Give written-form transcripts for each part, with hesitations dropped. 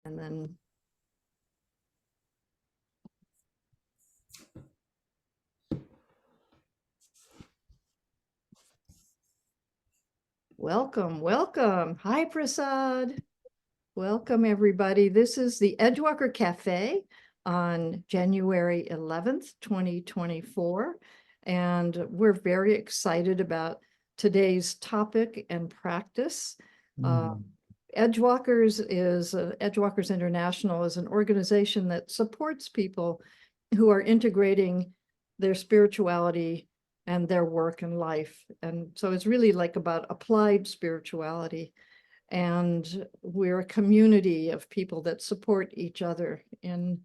And then welcome. Hi, Prasad. Welcome, everybody. This is the Edgewalker Cafe on January 11th, 2024. And we're very excited about today's topic and practice. Edgewalkers International is an organization that supports people who are integrating their spirituality and their work and life. And so it's really like about applied spirituality. And we're a community of people that support each other in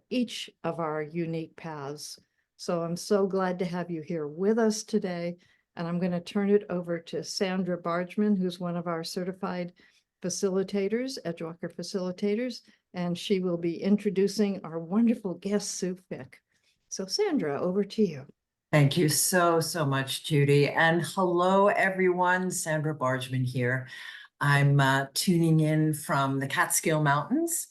each of our unique paths. So I'm so glad to have you here with us today. And I'm going to turn it over to Sandra Bargman, who's one of our certified facilitators, Edgewalker facilitators, and she will be introducing our wonderful guest, Sue Fick. So Sandra, over to you. Thank you so much, Judy. And hello, everyone. Sandra Bargman here. I'm tuning in from the Catskill Mountains.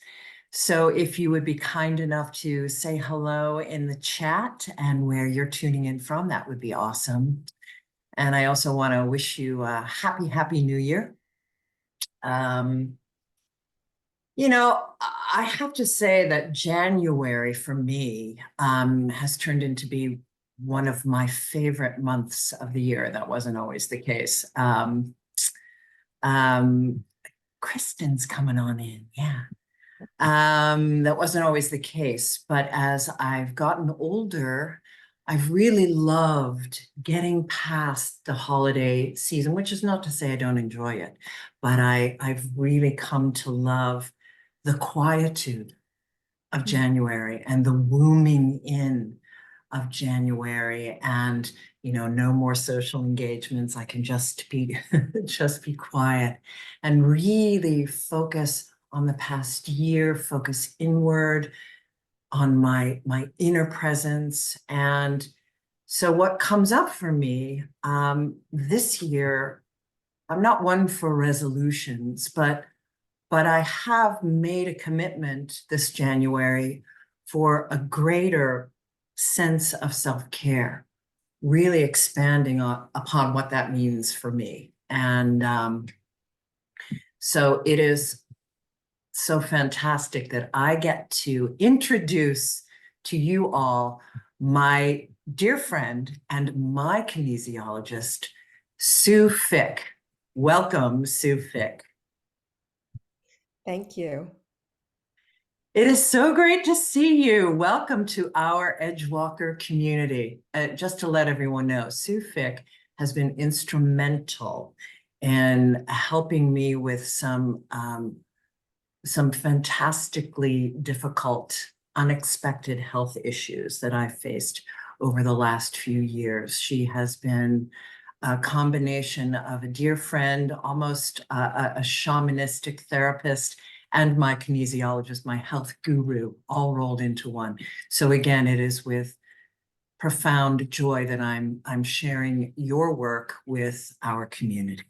So if you would be kind enough to say hello in the chat and where you're tuning in from, that would be awesome. And I also want to wish you a happy New Year. You know, I have to say that January for me has turned into be one of my favorite months of the year. That wasn't always the case. Kristen's coming on in, yeah. That wasn't always the case, but as I've gotten older, I've really loved getting past the holiday season, which is not to say I don't enjoy it, but I've really come to love the quietude of January and the wombing in of January, and no more social engagements. I can just be just be quiet and really focus on the past year, focus inward on my inner presence. And so what comes up for me this year, I'm not one for resolutions, but I have made a commitment this January for a greater sense of self-care, really expanding upon what that means for me. And so it is so fantastic that I get to introduce to you all my dear friend and my kinesiologist, Sue Fick. Welcome, Sue Fick. Thank you. It is so great to see you. Welcome to our Edgewalker community. Just to let everyone know, Sue Fick has been instrumental in helping me with some fantastically difficult, unexpected health issues that I faced over the last few years. She has been a combination of a dear friend, almost a shamanistic therapist, and my kinesiologist, my health guru, all rolled into one. So again, it is with profound joy that I'm sharing your work with our community.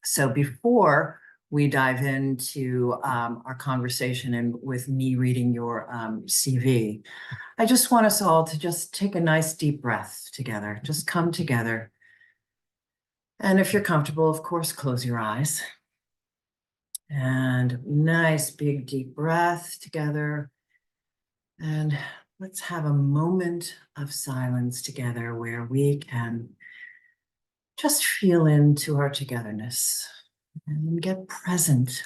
So before we dive into our conversation and with me reading your CV, I just want us all to just take a nice deep breath together, just come together. And if you're comfortable, of course, close your eyes. And nice big deep breath together. And let's have a moment of silence together where we can just feel into our togetherness and get present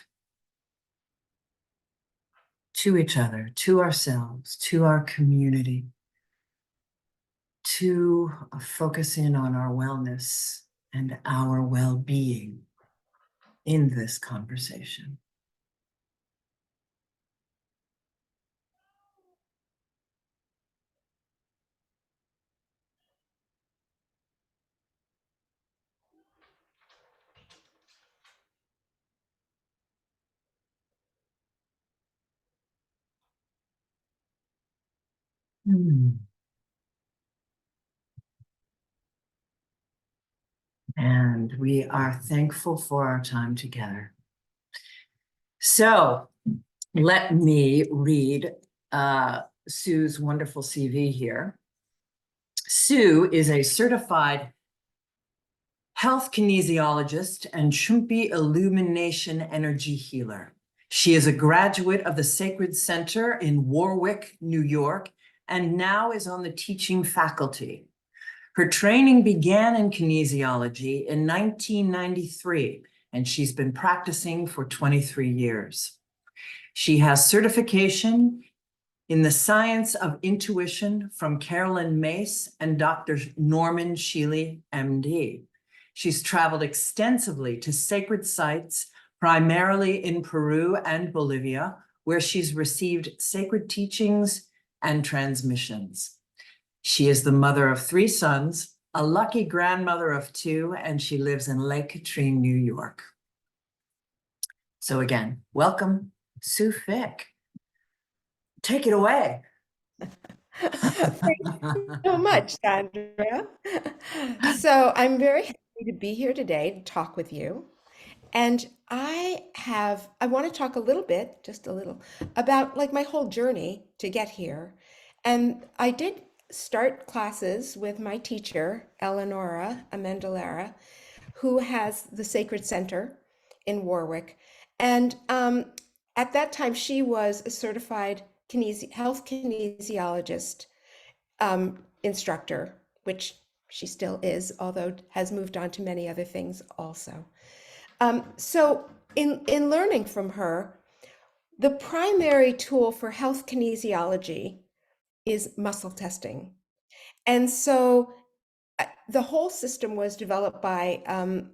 to each other, to ourselves, to our community, to focus in on our wellness and our well-being in this conversation. And we are thankful for our time together. So let me read Sue's wonderful CV here. Sue is a certified health kinesiologist and Chumpi illumination energy healer. She is a graduate of the Sacred Center in Warwick, New York, and now is on the teaching faculty. Her training began in kinesiology in 1993, and she's been practicing for 23 years. She has certification in the science of intuition from Carolyn Mace and Dr. Norman Shealy, MD. She's traveled extensively to sacred sites, primarily in Peru and Bolivia, where she's received sacred teachings and transmissions. She is the mother of 3 sons, a lucky grandmother of 2, and she lives in Lake Katrine, New York. So again, welcome, Sue Fick. Take it away. Thank you so much, Sandra. So I'm very happy to be here today to talk with you. And I want to talk a little bit, just a little, about like my whole journey to get here. And I did start classes with my teacher, Eleonora Amendolara, who has the Sacred Center in Warwick. And at that time, she was a certified health kinesiologist instructor, which she still is, although has moved on to many other things also. So in learning from her, the primary tool for health kinesiology is muscle testing. And so the whole system was developed by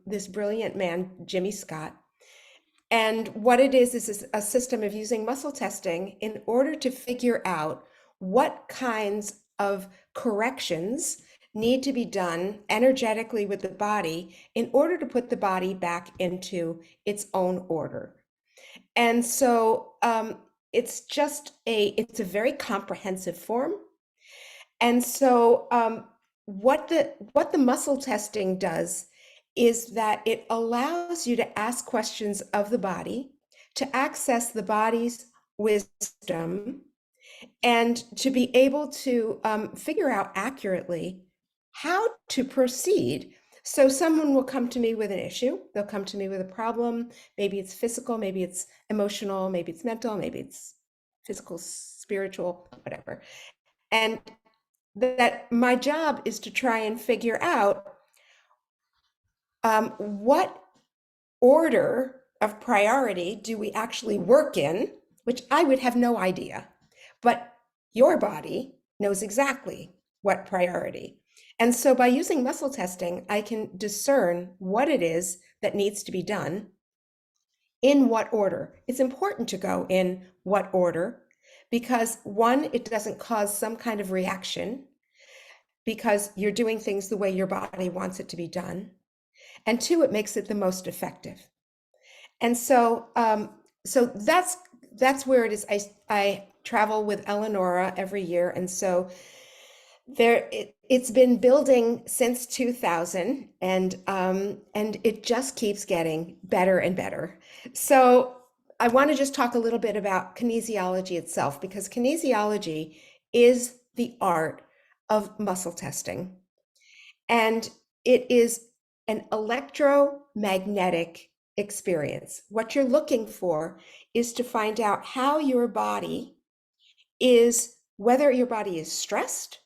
this brilliant man, Jimmy Scott. And what it is a system of using muscle testing in order to figure out what kinds of corrections need to be done energetically with the body in order to put the body back into its own order. And so it's a very comprehensive form. And so what the muscle testing does is that it allows you to ask questions of the body, to access the body's wisdom, and to be able to figure out accurately how to proceed. So someone will come to me with an issue, they'll come to me with a problem, maybe it's physical, maybe it's emotional, maybe it's mental, maybe it's physical, spiritual, whatever. And that my job is to try and figure out what order of priority do we actually work in, which I would have no idea, but your body knows exactly what priority. And so by using muscle testing, I can discern what it is that needs to be done in what order. It's important to go in what order because 1, it doesn't cause some kind of reaction because you're doing things the way your body wants it to be done. And 2, it makes it the most effective. And so, so that's where it is. I travel with Eleonora every year, and so it's been building since 2000, and it just keeps getting better and better. So I want to just talk a little bit about kinesiology itself, because kinesiology is the art of muscle testing, and it is an electromagnetic experience. What you're looking for is to find out how your body is, whether your body is stressed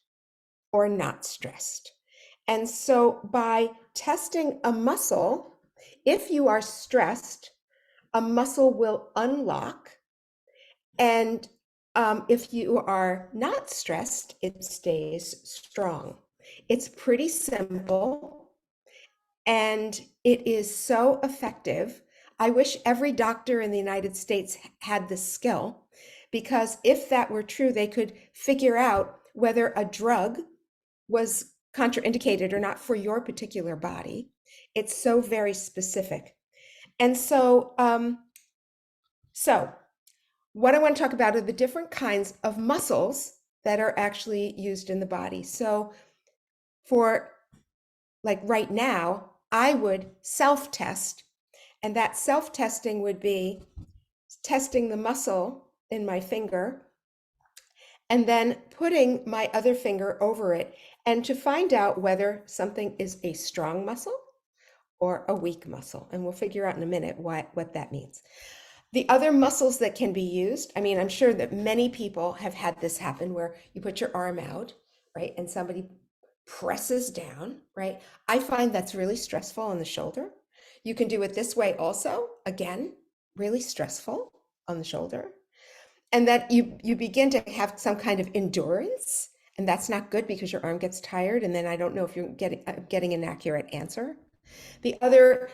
or not stressed. And so by testing a muscle, if you are stressed, a muscle will unlock. And if you are not stressed, it stays strong. It's pretty simple. And it is so effective. I wish every doctor in the United States had this skill, because if that were true, they could figure out whether a drug was contraindicated or not for your particular body. It's so very specific. And so, so what I want to talk about are the different kinds of muscles that are actually used in the body. So for like right now, I would self-test, and that self-testing would be testing the muscle in my finger, and then putting my other finger over it, and to find out whether something is a strong muscle or a weak muscle. And we'll figure out in a minute what that means. The other muscles that can be used, I mean, I'm sure that many people have had this happen where you put your arm out, right? And somebody presses down, right? I find that's really stressful on the shoulder. You can do it this way also, again, really stressful on the shoulder. And that you begin to have some kind of endurance, and that's not good because your arm gets tired, and then I don't know if you're getting an accurate answer. The other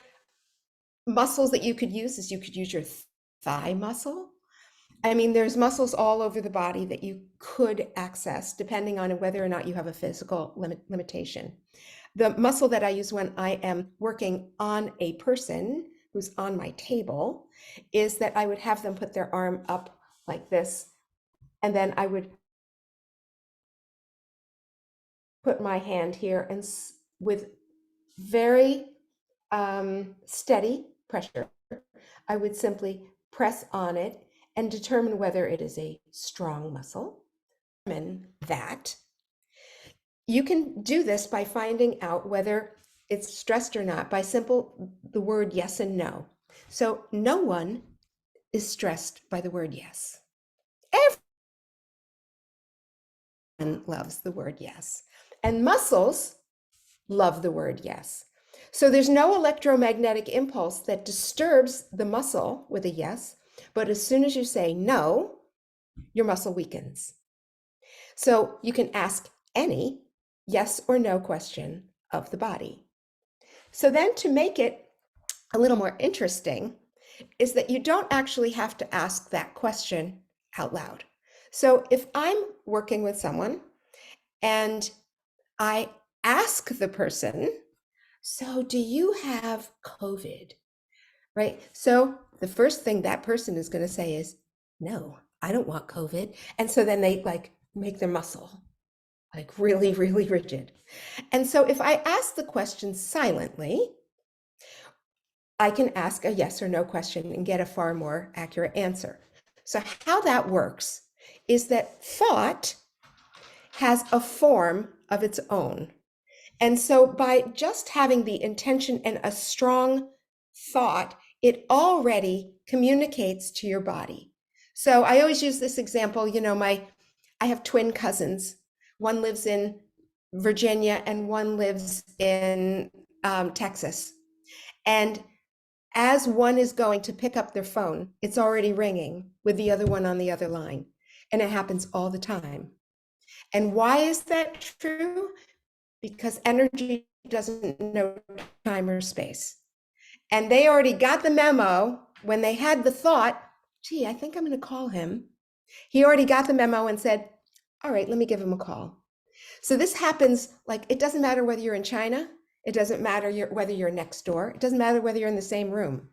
muscles that you could use is you could use your thigh muscle. I mean, there's muscles all over the body that you could access depending on whether or not you have a physical limitation. The muscle that I use when I am working on a person who's on my table is that I would have them put their arm up like this, and then I would put my hand here, and with very steady pressure, I would simply press on it and determine whether it is a strong muscle. And that you can do this by finding out whether it's stressed or not by the word yes and no. So no one is stressed by the word yes. Everyone loves the word yes. And muscles love the word yes. So there's no electromagnetic impulse that disturbs the muscle with a yes, but as soon as you say no, your muscle weakens. So you can ask any yes or no question of the body. So then to make it a little more interesting is that you don't actually have to ask that question out loud. So if I'm working with someone and I ask the person, so do you have COVID? Right? So the first thing that person is going to say is, no, I don't want COVID. And so then they like make their muscle like really, really rigid. And so if I ask the question silently, I can ask a yes or no question and get a far more accurate answer. So how that works is that thought has a form of its own. And so by just having the intention and a strong thought, it already communicates to your body. So I always use this example, I have twin cousins. One lives in Virginia and one lives in Texas. And as one is going to pick up their phone, it's already ringing with the other one on the other line. And it happens all the time. And why is that true? Because energy doesn't know time or space. And they already got the memo when they had the thought, gee, I think I'm going to call him. He already got the memo and said, all right, let me give him a call. So this happens, like, it doesn't matter whether you're in China. It doesn't matter whether you're next door. It doesn't matter whether you're in the same room.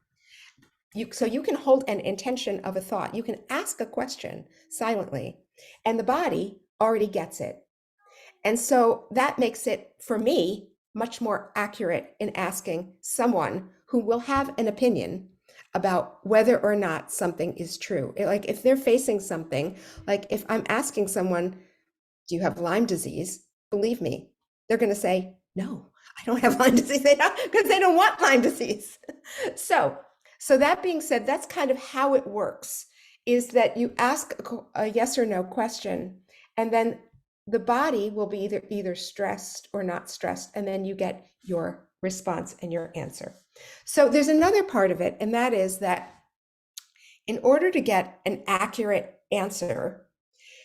So you can hold an intention of a thought. You can ask a question silently, and the body already gets it. And so that makes it, for me, much more accurate in asking someone who will have an opinion about whether or not something is true. Like if they're facing something, like if I'm asking someone, do you have Lyme disease? Believe me, they're going to say, no, I don't have Lyme disease. Because they don't want Lyme disease. So that being said, that's kind of how it works, is that you ask a yes or no question, and then the body will be either stressed or not stressed, and then you get your response and your answer. So there's another part of it, and that is that in order to get an accurate answer,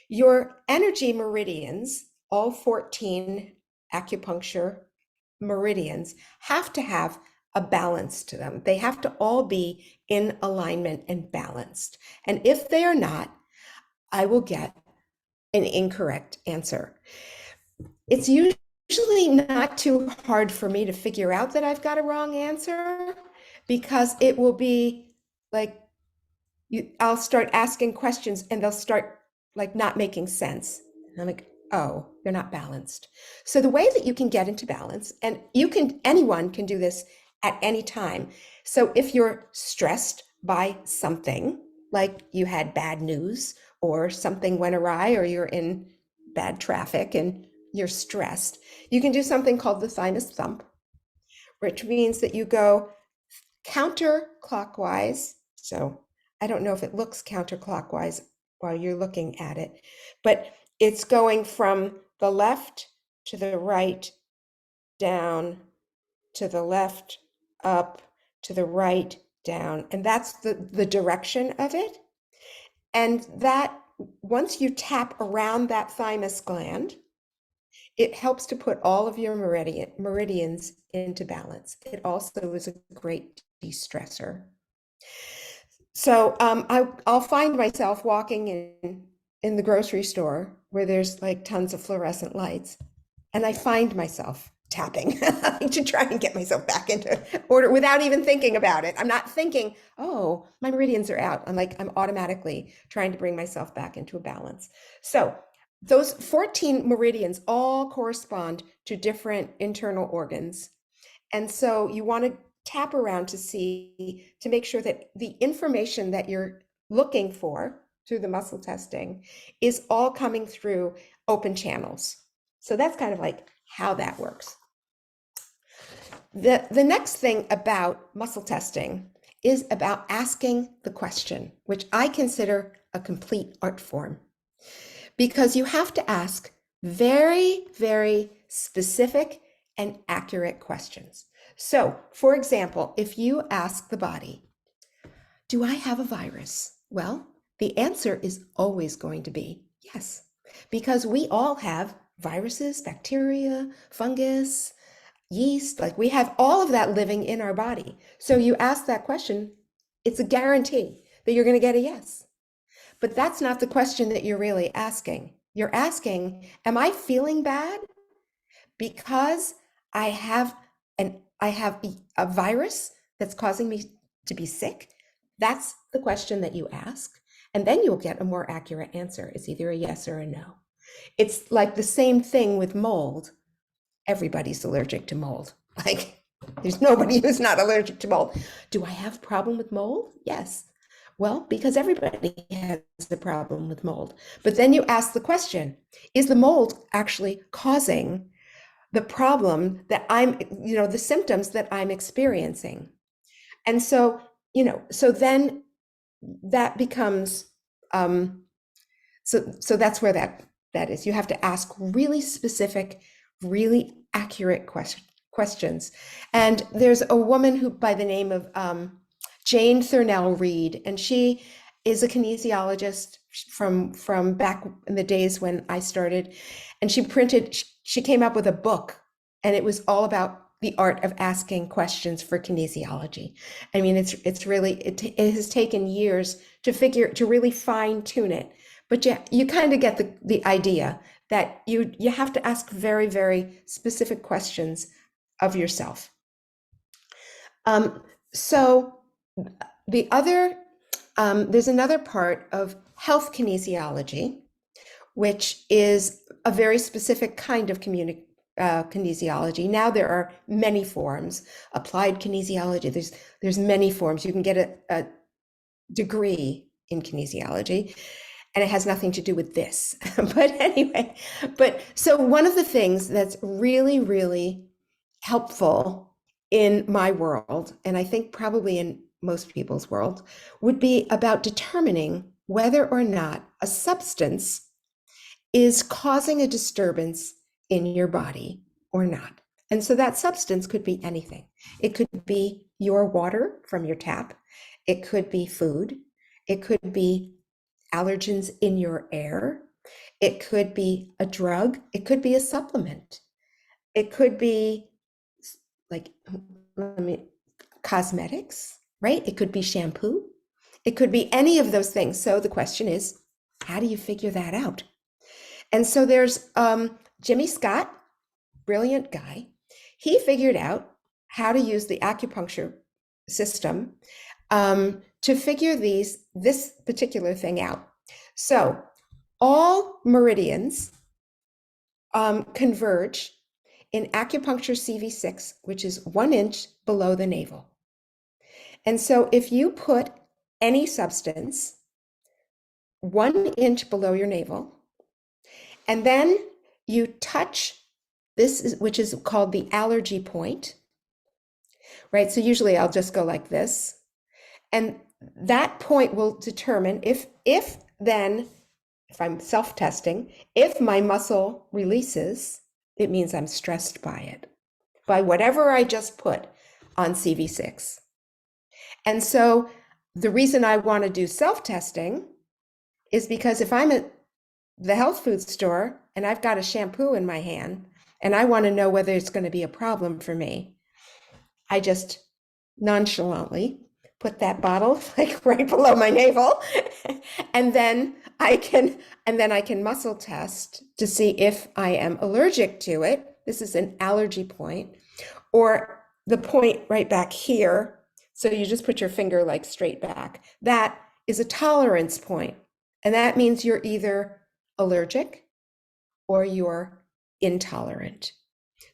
your energy meridians, all 14 acupuncture meridians, have to have a balance to them. They have to all be in alignment and balanced. And if they are not, I will get an incorrect answer. It's usually not too hard for me to figure out that I've got a wrong answer, because it will be like, I'll start asking questions and they'll start like not making sense. And I'm like, oh, they're not balanced. So the way that you can get into balance, and anyone can do this at any time. So if you're stressed by something, like you had bad news or something went awry or you're in bad traffic and you're stressed, you can do something called the thymus thump, which means that you go counterclockwise. So I don't know if it looks counterclockwise while you're looking at it, but it's going from the left to the right, down to the left, up to the right, down. And that's the direction of it. And that once you tap around that thymus gland, it helps to put all of your meridians into balance. It also is a great de-stressor. So I'll find myself walking in the grocery store where there's like tons of fluorescent lights, and I find myself tapping to try and get myself back into order without even thinking about it. I'm not thinking, oh, my meridians are out. I'm automatically trying to bring myself back into a balance. So those 14 meridians all correspond to different internal organs. And so you want to tap around to make sure that the information that you're looking for through the muscle testing is all coming through open channels. So that's kind of like how that works. The next thing about muscle testing is about asking the question, which I consider a complete art form, because you have to ask very, very specific and accurate questions. So, for example, if you ask the body, do I have a virus? Well, the answer is always going to be yes, because we all have viruses, bacteria, fungus, yeast, like we have all of that living in our body. So you ask that question, it's a guarantee that you're going to get a yes. But that's not the question that you're really asking. You're asking, am I feeling bad because I have a virus that's causing me to be sick? That's the question that you ask. And then you'll get a more accurate answer. It's either a yes or a no. It's like the same thing with mold. Everybody's allergic to mold. Like, there's nobody who's not allergic to mold. Do I have a problem with mold? Yes. Well, because everybody has a problem with mold. But then you ask the question, is the mold actually causing the problem that the symptoms that I'm experiencing? And so, so then that becomes, so that's where that is. You have to ask really specific, really accurate questions. And there's a woman who by the name of Jane Thurnell Reed, and she is a kinesiologist from back in the days when I started. And she came up with a book, and it was all about the art of asking questions for kinesiology. I mean, it's really, it has taken years to really fine tune it. But you kind of get the idea that you have to ask very, very specific questions of yourself. So there's another part of health kinesiology, which is a very specific kind of kinesiology. Now there are many forms. Applied kinesiology, there's many forms. You can get a degree in kinesiology, and it has nothing to do with this. But anyway, so one of the things that's really, really helpful in my world, and I think probably in most people's world, would be about determining whether or not a substance is causing a disturbance in your body or not. And so that substance could be anything. It could be your water from your tap. It could be food. It could be allergens in your air. It could be a drug. It could be a supplement. It could be like cosmetics, right? It could be shampoo. It could be any of those things. So the question is, how do you figure that out? And so there's Jimmy Scott, brilliant guy. He figured out how to use the acupuncture system to figure this particular thing out. So all meridians converge in acupuncture CV6, which is 1 inch below the navel. And so if you put any substance 1 inch below your navel. And then you touch this, which is called the allergy point, right? So usually I'll just go like this. And that point will determine if I'm self-testing, if my muscle releases, it means I'm stressed by it, by whatever I just put on CV6. And so the reason I want to do self-testing is because if I'm at the health food store and I've got a shampoo in my hand and I want to know whether it's going to be a problem for me, I just nonchalantly put that bottle like right below my navel, and then I can muscle test to see if I am allergic to it. This is an allergy point, or the point right back here. So you just put your finger like straight back. That is a tolerance point, and that means you're either allergic or you're intolerant.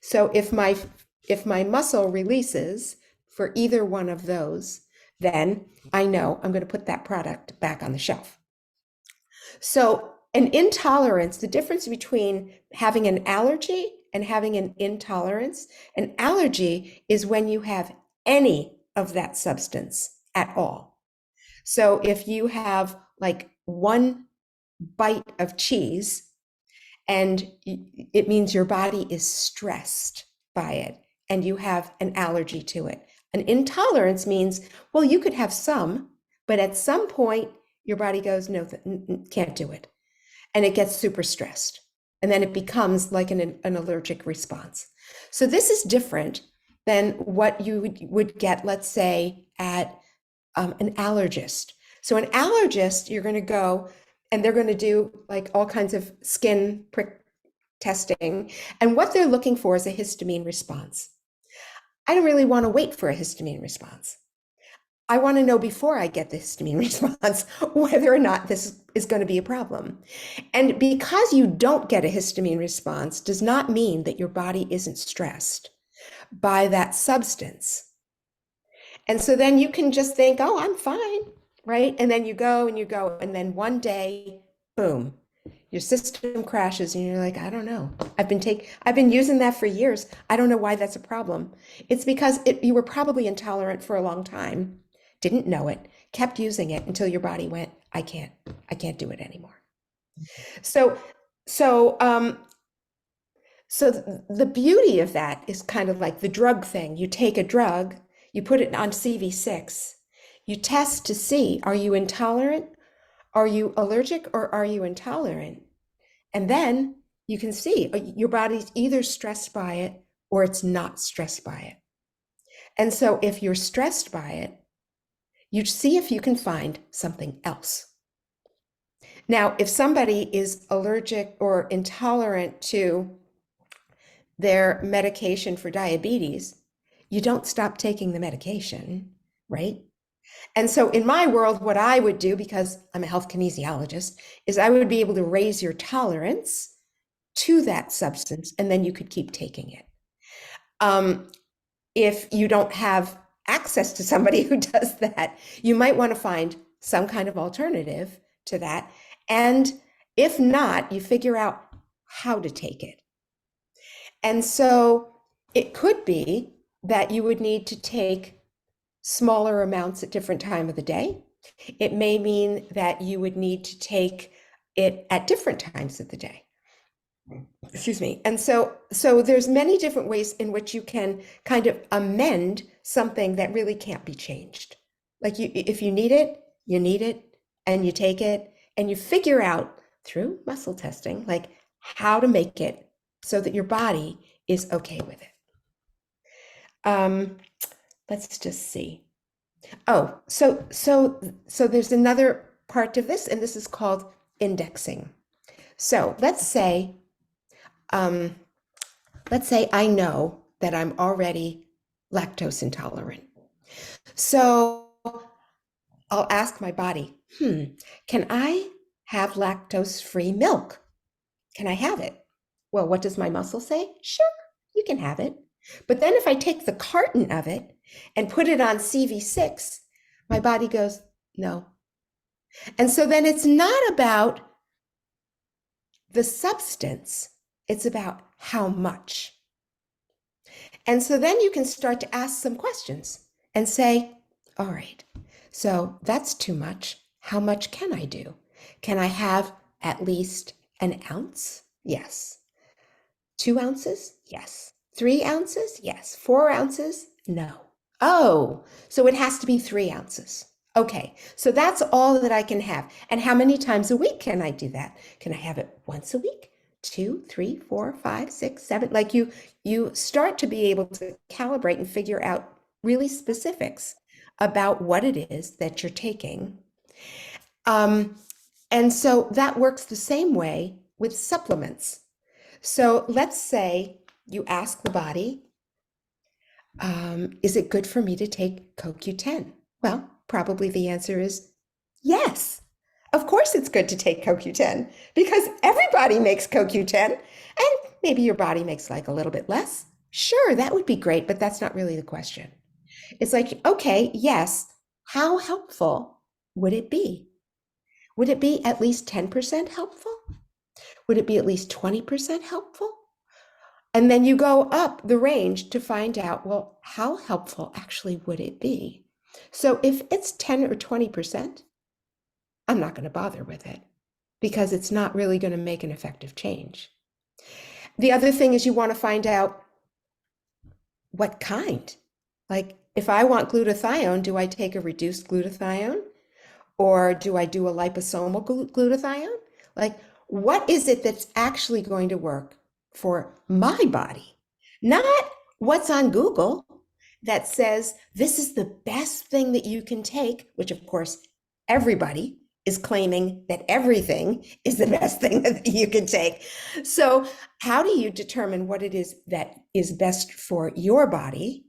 So if my muscle releases for either one of those, then I know I'm going to put that product back on the shelf. So an intolerance, the difference between having an allergy and having an intolerance, an allergy is when you have any of that substance at all. So if you have like one bite of cheese, and it means your body is stressed by it and you have an allergy to it. An intolerance means, well, you could have some, but at some point your body goes, no, can't do it. And it gets super stressed. And then it becomes like an allergic response. So this is different than what you would get, let's say, at an allergist. So an allergist, you're going to go and they're going to do like all kinds of skin prick testing. And what they're looking for is a histamine response. I don't really want to wait for a histamine response. I want to know before I get the histamine response whether or not this is going to be a problem. And because you don't get a histamine response does not mean that your body isn't stressed by that substance. And so then you can just think, oh, I'm fine, right? And then you go, and then one day, boom, your system crashes and you're like, I don't know. I've been using that for years. I don't know why that's a problem. It's because you were probably intolerant for a long time, didn't know it, kept using it until your body went, I can't do it anymore. So the beauty of that is kind of like the drug thing. You take a drug, you put it on CV6, you test to see, are you intolerant? Are you allergic or are you intolerant? And then you can see your body's either stressed by it or it's not stressed by it. And so if you're stressed by it, you see if you can find something else. Now, if somebody is allergic or intolerant to their medication for diabetes, you don't stop taking the medication, right? And so in my world, what I would do, because I'm a health kinesiologist, is I would be able to raise your tolerance to that substance, and then you could keep taking it. If you don't have access to somebody who does that, you might want to find some kind of alternative to that. And if not, you figure out how to take it. And so it could be that you would need to take smaller amounts at different time of the day. It may mean that you would need to take it at different times of the day. Excuse me. And so there's many different ways in which you can kind of amend something that really can't be changed. Like if you need it, and you take it, and you figure out through muscle testing, like how to make it so that your body is okay with it. Let's just see. Oh, so there's another part of this, and this is called indexing. So let's say I know that I'm already lactose intolerant. So I'll ask my body, can I have lactose-free milk? Can I have it? Well, what does my muscle say? Sure, you can have it. But then if I take the carton of it and put it on CV6, my body goes, no, And so then it's not about the substance, it's about how much. And so then you can start to ask some questions and say, all right, so that's too much. How much can I do? Can I have at least an ounce? Yes. 2 ounces? Yes. 3 ounces? Yes. 4 ounces? No. Oh, so it has to be 3 ounces. Okay, so that's all that I can have. And how many times a week can I do that? Can I have it once a week? 2, 3, 4, 5, 6, 7? Like you start to be able to calibrate and figure out really specifics about what it is that you're taking. And so that works the same way with supplements. So let's say you ask the body, is it good for me to take CoQ10? Well, probably the answer is yes. Of course it's good to take CoQ10 because everybody makes CoQ10 and maybe your body makes like a little bit less. Sure, that would be great, but that's not really the question. It's like, okay, yes, how helpful would it be? Would it be at least 10% helpful? Would it be at least 20% helpful? And then you go up the range to find out, well, how helpful actually would it be? So if it's 10 or 20%, I'm not going to bother with it because it's not really going to make an effective change. The other thing is you want to find out what kind. Like if I want glutathione, do I take a reduced glutathione or do I do a liposomal glutathione? Like what is it that's actually going to work for my body? Not what's on Google that says this is the best thing that you can take, which of course everybody is claiming that everything is the best thing that you can take. So how do you determine what it is that is best for your body?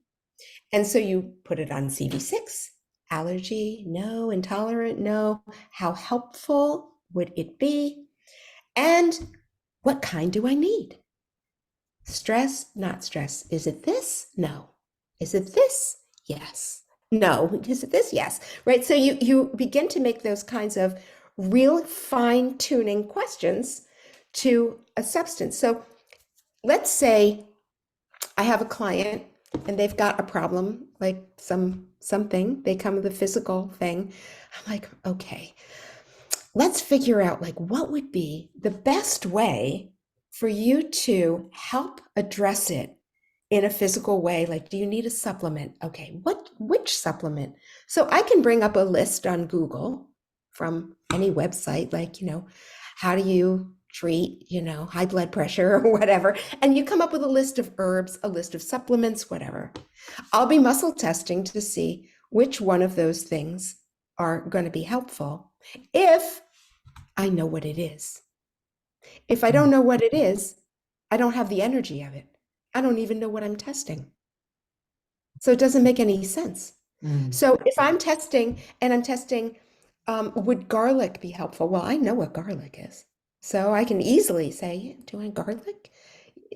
And so you put it on CV6, allergy, no, intolerant, no. How helpful would it be? And what kind do I need? Stress, not stress. Is it this? No. Is it this? Yes. No. Is it this? Yes. Right. So you begin to make those kinds of real fine-tuning questions to a substance. So let's say I have a client and they've got a problem, like something, they come with a physical thing. I'm like, okay, let's figure out like what would be the best way for you to help address it in a physical way. Like, do you need a supplement? Okay, which supplement? So I can bring up a list on Google from any website, like, how do you treat, high blood pressure or whatever. And you come up with a list of herbs, a list of supplements, whatever. I'll be muscle testing to see which one of those things are going to be helpful if I know what it is. If I don't know what it is, I don't have the energy of it. I don't even know what I'm testing. So it doesn't make any sense. So if I'm testing and I'm testing, would garlic be helpful? Well, I know what garlic is. So I can easily say, do I garlic?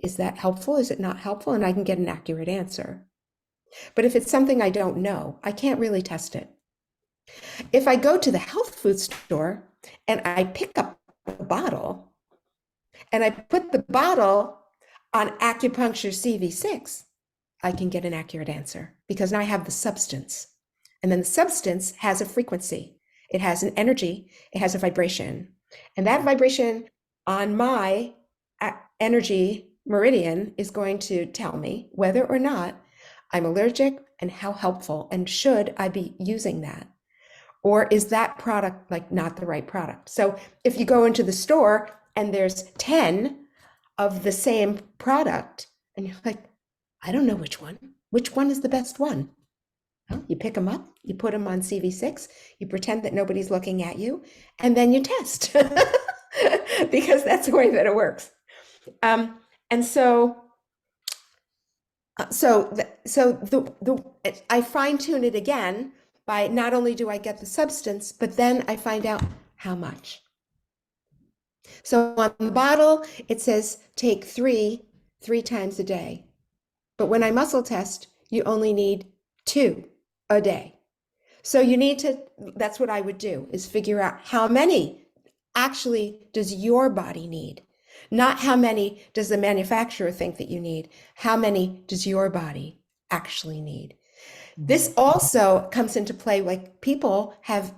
Is that helpful? Is it not helpful? And I can get an accurate answer. But if it's something I don't know, I can't really test it. If I go to the health food store and I pick up a bottle and I put the bottle on acupuncture CV6, I can get an accurate answer because now I have the substance. And then the substance has a frequency. It has an energy, it has a vibration. And that vibration on my energy meridian is going to tell me whether or not I'm allergic and how helpful and should I be using that. Or is that product like not the right product? So if you go into the store and there's 10 of the same product and you're like, I don't know which one is the best one? Well, you pick them up, you put them on CV6, you pretend that nobody's looking at you, and then you test because that's the way that it works. And so I fine tune it again by not only do I get the substance, but then I find out how much. So on the bottle, it says take three times a day. But when I muscle test, you only need 2 a day. So you need to, that's what I would do, is figure out how many actually does your body need? Not how many does the manufacturer think that you need? How many does your body actually need? This also comes into play, like people have,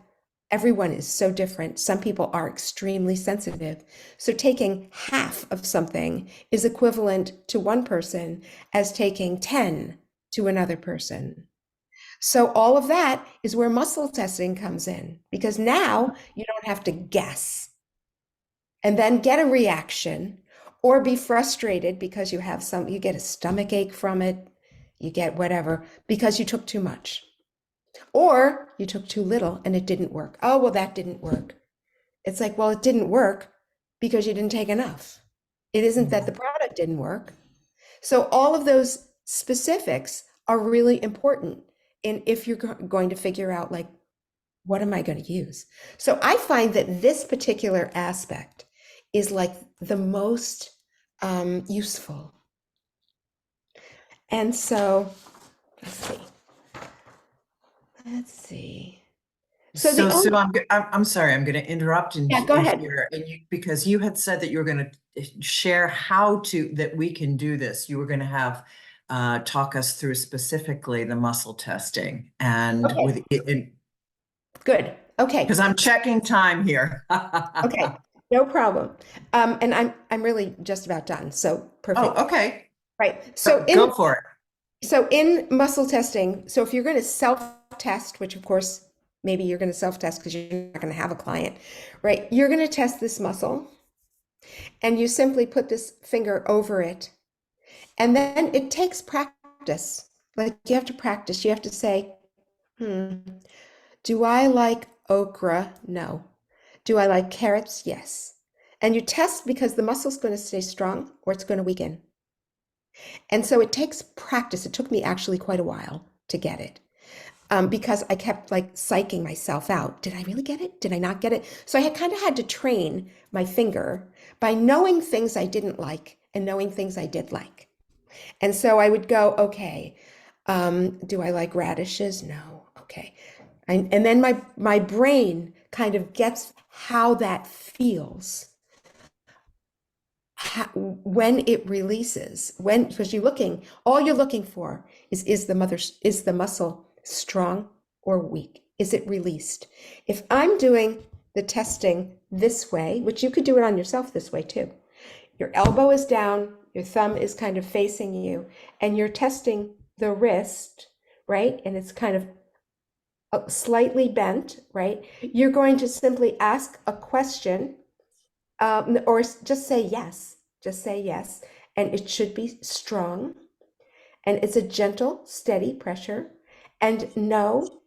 everyone is so different. Some people are extremely sensitive. So taking half of something is equivalent to one person as taking 10 to another person. So all of that is where muscle testing comes in, because now you don't have to guess and then get a reaction or be frustrated because you get a stomach ache from it, you get whatever, because you took too much. Or you took too little and it didn't work. Oh, well, that didn't work. It's like, well, it didn't work because you didn't take enough. It isn't that the product didn't work. So all of those specifics are really important in if you're going to figure out, like, what am I going to use? So I find that this particular aspect is like the most useful. And so let's see. So the So only, I'm sorry, I'm going to interrupt in, yeah, go ahead. here, and because you had said that you were going to share how that we can do this. You were going to have talk us through specifically the muscle testing and Okay. with it, Good. Okay. because I'm checking time here. Okay. No problem. And I'm really just about done. So perfect. Oh, okay. Right. Go for it. So in muscle testing, so if you're going to self-test, which of course maybe you're going to self-test because you're not going to have a client, right? You're going to test this muscle and you simply put this finger over it. And then it takes practice. Like you have to practice. You have to say, do I like okra? No. Do I like carrots? Yes. And you test because the muscle's going to stay strong or it's going to weaken. And so it takes practice. It took me actually quite a while to get it. Because I kept like psyching myself out. Did I really get it? Did I not get it? So I had kind of had to train my finger by knowing things I didn't like and knowing things I did like. And so I would go, okay, do I like radishes? No. Okay. And then my brain kind of gets how that feels when it releases, because all you're looking for is the muscle strong or weak? Is it released? If I'm doing the testing this way, which you could do it on yourself this way too, your elbow is down, your thumb is kind of facing you, and you're testing the wrist, right? And it's kind of slightly bent, right? You're going to simply ask a question, or just say yes. Just say yes. And it should be strong. And it's a gentle, steady pressure. And no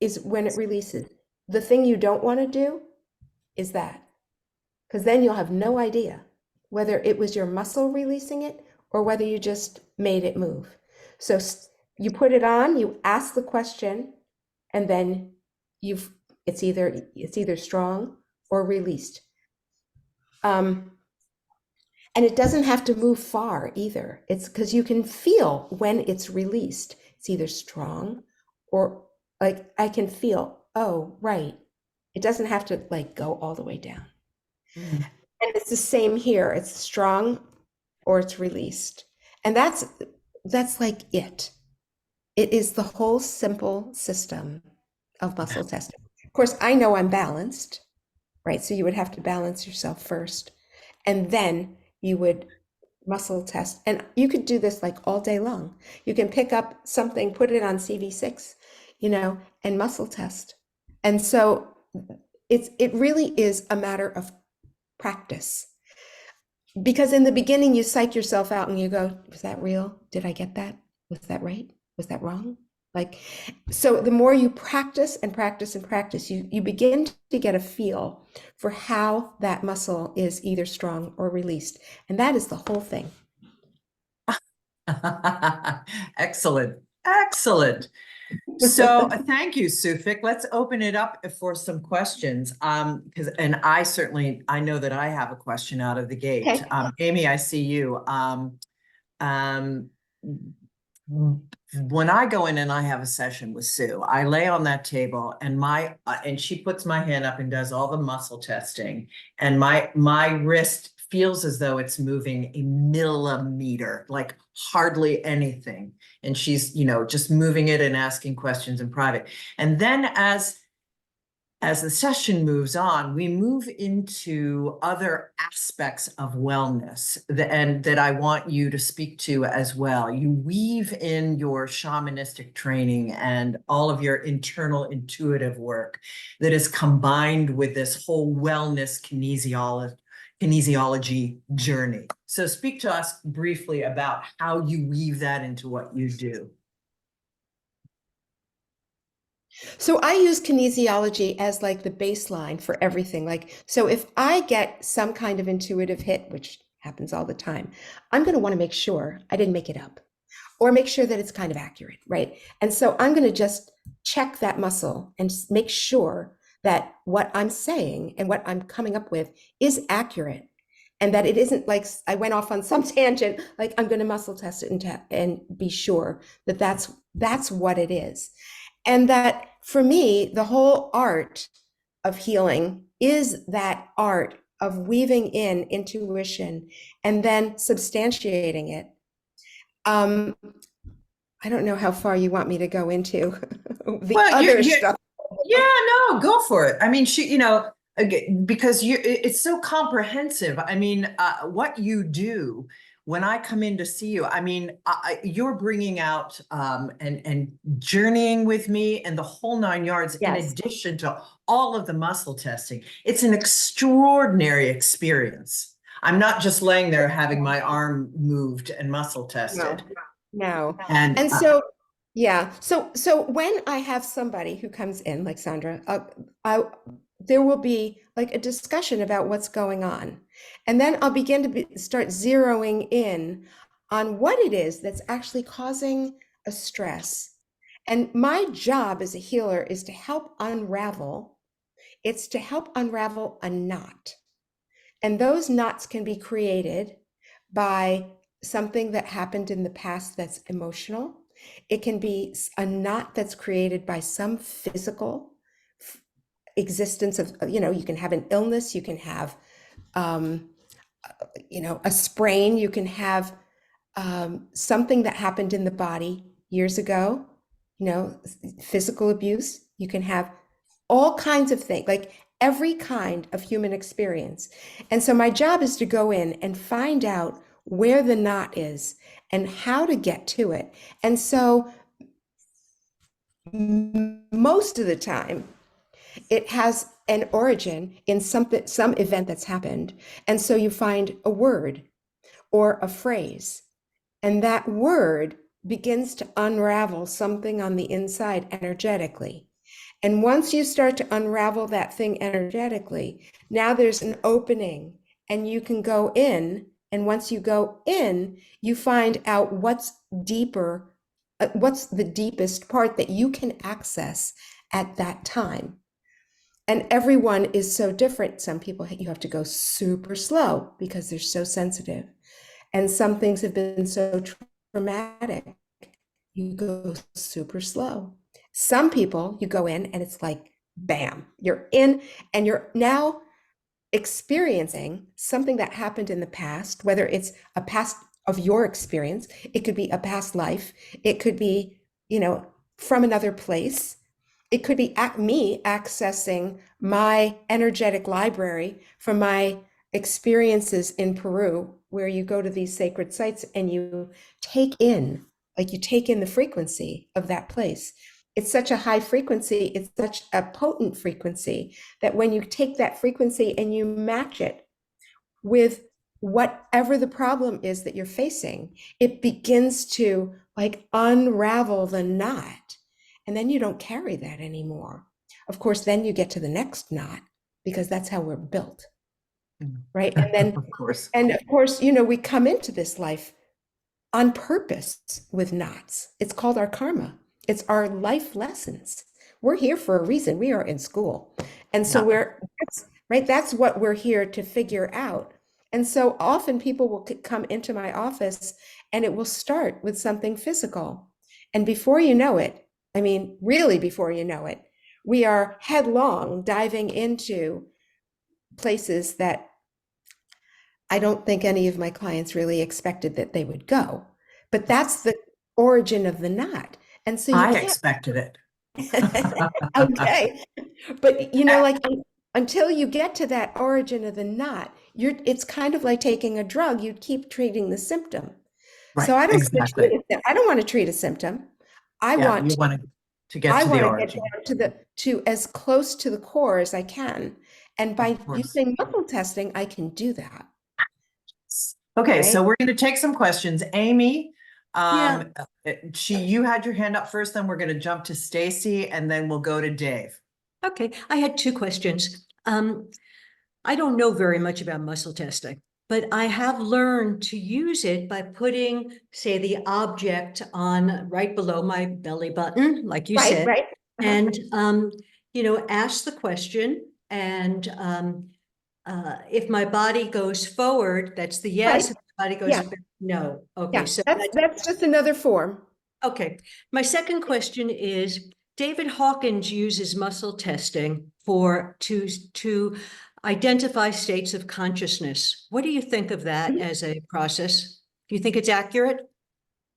is when it releases. The thing you don't want to do is that, because then you'll have no idea whether it was your muscle releasing it or whether you just made it move. So you put it on, you ask the question, and then it's either strong or released. And it doesn't have to move far either. It's because you can feel when it's released. It's either strong or like I can feel, oh, right. It doesn't have to like go all the way down. And it's the same here. It's strong or it's released. And that's like it. It is the whole simple system of muscle testing. Of course, I know I'm balanced, right? So you would have to balance yourself first. And then you would muscle test. And you could do this like all day long. You can pick up something, put it on CV6, and muscle test. And so it really is a matter of practice. Because in the beginning, you psych yourself out and you go, was that real? Did I get that? Was that right? Was that wrong? So the more you practice and practice and practice, you begin to get a feel for how that muscle is either strong or released. And that is the whole thing. Excellent. Excellent. So thank you, Sue. Fick. Let's open it up for some questions. And I know that I have a question out of the gate. Okay. Amy, I see you. when I go in and I have a session with Sue, I lay on that table and and she puts my hand up and does all the muscle testing, and my wrist feels as though it's moving a millimeter, like hardly anything. And she's, just moving it and asking questions in private. And then as the session moves on, we move into other aspects of wellness that I want you to speak to as well. You weave in your shamanistic training and all of your internal intuitive work that is combined with this whole wellness kinesiology journey. So speak to us briefly about how you weave that into what you do. So I use kinesiology as like the baseline for everything. Like, so if I get some kind of intuitive hit, which happens all the time, I'm going to want to make sure I didn't make it up or make sure that it's kind of accurate, right? And so I'm going to just check that muscle and make sure that what I'm saying and what I'm coming up with is accurate, and that it isn't like I went off on some tangent, like I'm going to muscle test it and be sure that that's what it is. And that for me, the whole art of healing is that art of weaving in intuition and then substantiating it. I don't know how far you want me to go into the other stuff. Yeah, no, go for it. I mean, because it's so comprehensive. I mean, what you do when I come in to see you, I mean, you're bringing out and journeying with me and the whole 9 yards, in Yes. addition to all of the muscle testing. It's an extraordinary experience. I'm not just laying there having my arm moved and muscle tested. No. And So, yeah. So when I have somebody who comes in, like Sandra, there will be like a discussion about what's going on. And then I'll begin to start zeroing in on what it is that's actually causing a stress. And my job as a healer is to help unravel. It's to help unravel a knot. And those knots can be created by something that happened in the past that's emotional. It can be a knot that's created by some physical existence of, you can have an illness, you can have, a sprain, you can have something that happened in the body years ago, physical abuse, you can have all kinds of things, like every kind of human experience. And so my job is to go in and find out where the knot is and how to get to it. And so most of the time, it has an origin in some event that's happened. And so you find a word or a phrase, and that word begins to unravel something on the inside energetically. And once you start to unravel that thing energetically, now there's an opening and you can go in. And once you go in, you find out what's deeper, what's the deepest part that you can access at that time. And everyone is so different. Some people, you have to go super slow because they're so sensitive. And some things have been so traumatic, you go super slow. Some people, you go in and it's like, bam, you're in and you're now experiencing something that happened in the past, whether it's a past of your experience, it could be a past life, it could be, from another place. It could be me accessing my energetic library from my experiences in Peru, where you go to these sacred sites and you take in the frequency of that place. It's such a high frequency, it's such a potent frequency that when you take that frequency and you match it with whatever the problem is that you're facing, it begins to like unravel the knot. And then you don't carry that anymore. Of course, then you get to the next knot because that's how we're built. Right. And then, of course, we come into this life on purpose with knots. It's called our karma. It's our life lessons. We're here for a reason. We are in school. And so that's what we're here to figure out. And so often people will come into my office and it will start with something physical. And before you know it, I mean, really before you know it, we are headlong diving into places that I don't think any of my clients really expected that they would go. But that's the origin of the knot. And so you I can't. expected it. Okay. But you know, like until you get to that origin of the knot, it's kind of like taking a drug. You keep treating the symptom. So Right, exactly. I don't want to treat a symptom. I Yeah, want you to, want to get I to the want to get origin, down to as close to the core as I can. And by of course. using muscle testing, I can do that. Okay, so Right? we're going to take some questions. Amy, Yeah. you had your hand up first, then we're going to jump to Stacy, and then we'll go to Dave. Okay, I had two questions. I don't know very much about muscle testing, but I have learned to use it by putting, say, the object on right below my belly button, like you Right, said, right. and ask the question. And if my body goes forward, that's the yes. Right. If my body goes Yeah. back, no. Okay, Yeah, so that's just another form. okay. My second question is, David Hawkins uses muscle testing to identify states of consciousness. What do you think of that as a process? Do you think it's accurate?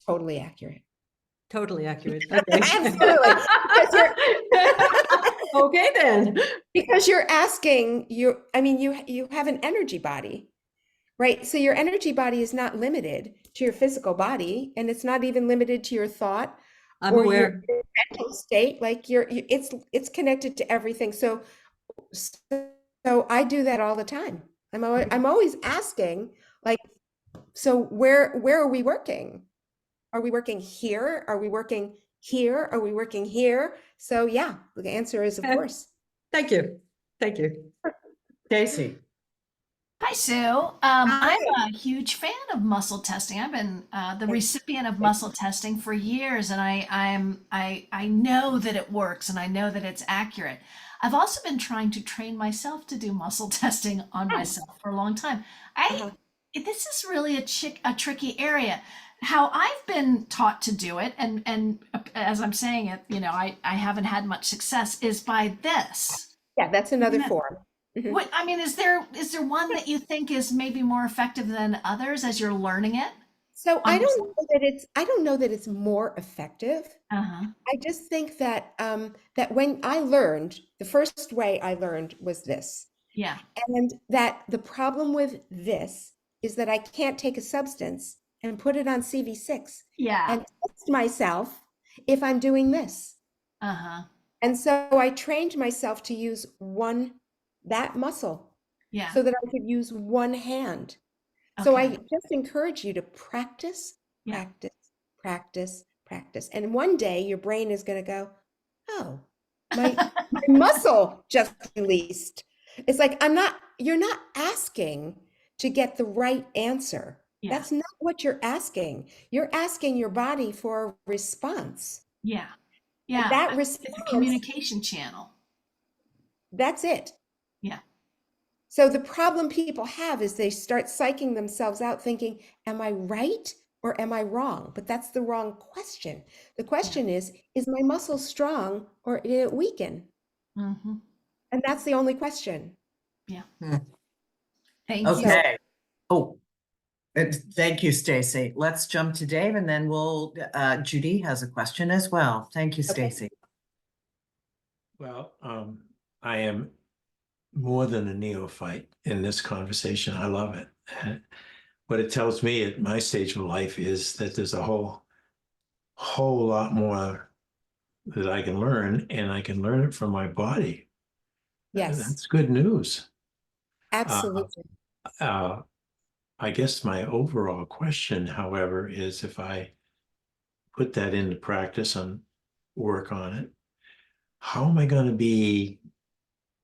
Totally accurate. Totally accurate. Okay. Absolutely. Okay, then. Because you're asking, you have an energy body, right? So your energy body is not limited to your physical body, and it's not even limited to your thought I'm or aware. your mental state. Like it's connected to everything. So I do that all the time. I'm always asking, like, so where are we working? Are we working here? Are we working here? Are we working here? So yeah, the answer is of course. Thank you. Thank you. Stacy. Hi, Sue. I'm a huge fan of muscle testing. I've been the recipient of muscle testing for years, and I know that it works, and I know that it's accurate. I've also been trying to train myself to do muscle testing on myself for a long time. This is really a tricky area. How I've been taught to do it, and as I'm saying it, I haven't had much success, is by this. Yeah, that's another Yeah. form. Mhm. What I mean, is there one that you think is maybe more effective than others as you're learning it So on yourself? I don't know that it's more effective. Uh-huh. I just think that that when I learned, the first way I learned was this. Yeah. And that the problem with this is that I can't take a substance and put it on CV6 Yeah. and test myself if I'm doing this. Uh-huh. And so I trained myself to use that muscle Yeah. so that I could use one hand. So I Okay. just encourage you to practice, Yeah. practice, practice, practice. And one day your brain is going to go, oh, my muscle just released. It's like, you're not asking to get the right answer. Yeah. That's not what you're asking. You're asking your body for a response. Yeah. And Yeah. that It's a response, communication channel. that's it. Yeah. So the problem people have is they start psyching themselves out thinking, am I right or am I wrong? But that's the wrong question. The question is my muscle strong or did it weaken? Mm-hmm. And that's the only question. Yeah. Hmm. Thank you. Okay. Oh, thank you, Stacy. Let's jump to Dave, and then Judy has a question as well. Thank you, Okay. Stacy. Well, I am more than a neophyte in this conversation. I love it. What it tells me at my stage of life is that there's a whole lot more that I can learn, and I can learn it from my body. Yes, That's good news. absolutely. I guess my overall question, however, is if I put that into practice and work on it, how am I going to be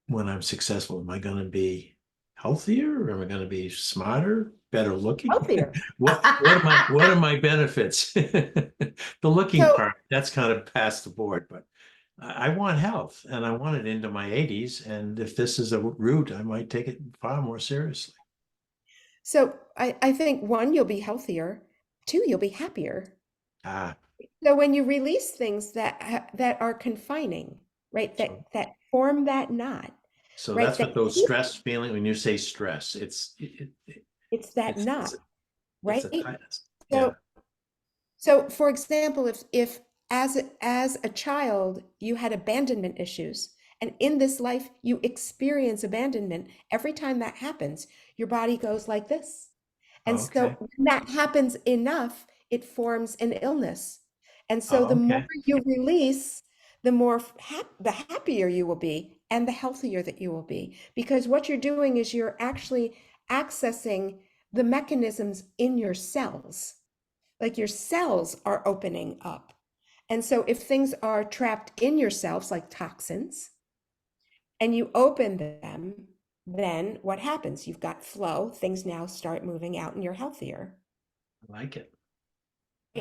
when I'm successful? Am I going to be healthier? Or am I going to be smarter, better looking? Healthier. What are my benefits? The looking So- part, that's kind of past the board, but I want health, and I want it into my 80s. And if this is a route, I might take it far more seriously. So I think one, you'll be healthier. Two, you'll be happier. Ah, So when you release things that are confining, right, so, that form that knot, so right, that's that what those keep, stress feeling, when you say stress, it's that it's, knot, it's right? a tightness. Yeah. So so for example, if as a child you had abandonment issues, and in this life you experience abandonment, every time that happens, your body goes like this. And Okay. so when that happens enough, it forms an illness. And so the Oh, more okay. you release, the more the happier you will be and the healthier that you will be. Because what you're doing is you're actually accessing the mechanisms in your cells. Like your cells are opening up. And so if things are trapped in your cells, like toxins, and you open them, then what happens? You've got flow, things now start moving out and you're healthier. I like it.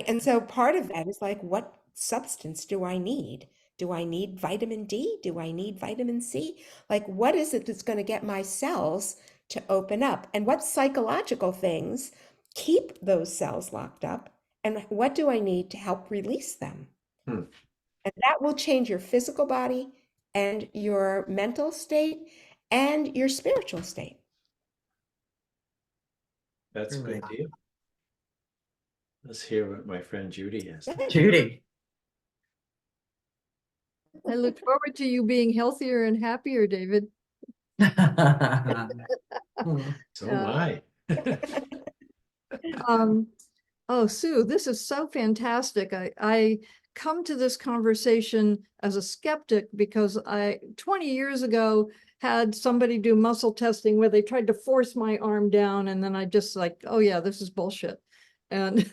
And so part of that is like, what substance do I need? Do I need vitamin D? Do I need vitamin C? Like, what is it that's going to get my cells to open up? And what psychological things keep those cells locked up? And what do I need to help release them? Hmm. And that will change your physical body and your mental state and your spiritual state. That's a good deal. Let's hear what my friend Judy has. Judy. I look forward to you being healthier and happier, David. So am I. Oh, Sue, this is so fantastic. I come to this conversation as a skeptic because 20 years ago, had somebody do muscle testing where they tried to force my arm down, and then I just like, oh yeah, this is bullshit. And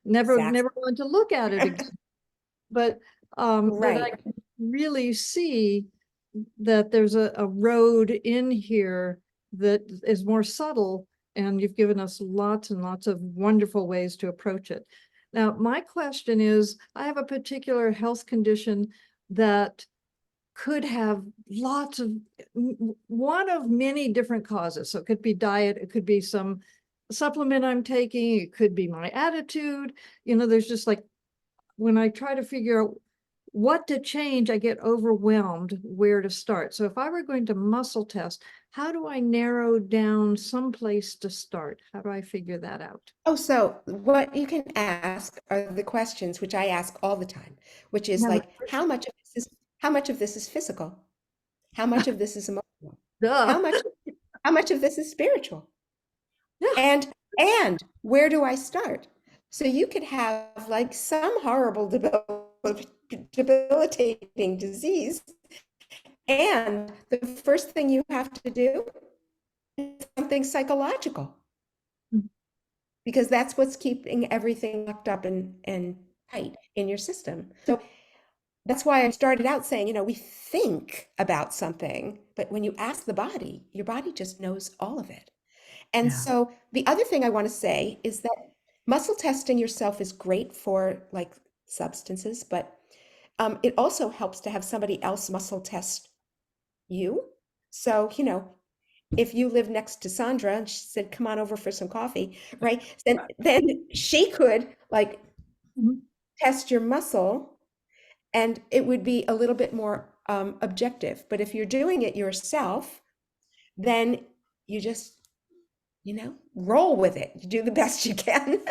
never wanted to look at it again. But Right. I can really see that there's a road in here that is more subtle, and you've given us lots and lots of wonderful ways to approach it. Now, my question is, I have a particular health condition that could have lots of, one of many different causes. So it could be diet, it could be some supplement I'm taking, it could be my attitude. There's just like, when I try to figure out what to change, I get overwhelmed where to start. So if I were going to muscle test, how do I narrow down some place to start? How do I figure that out? Oh, so what you can ask are the questions which I ask all the time, which is Yeah, like, how much of this is physical? How much of this is emotional? duh. How much of this is spiritual? Yeah. And where do I start? So you could have like some horrible debilitating disease, and the first thing you have to do is something psychological, because that's what's keeping everything locked up and tight in your system. So that's why I started out saying, we think about something, but when you ask the body, your body just knows all of it. And Yeah. so the other thing I want to say is that muscle testing yourself is great for like substances, but it also helps to have somebody else muscle test you. So, if you live next to Sandra and she said, come on over for some coffee, right? Then she could like Mhm. test your muscle, and it would be a little bit more objective. But if you're doing it yourself, then you just, roll with it. You do the best you can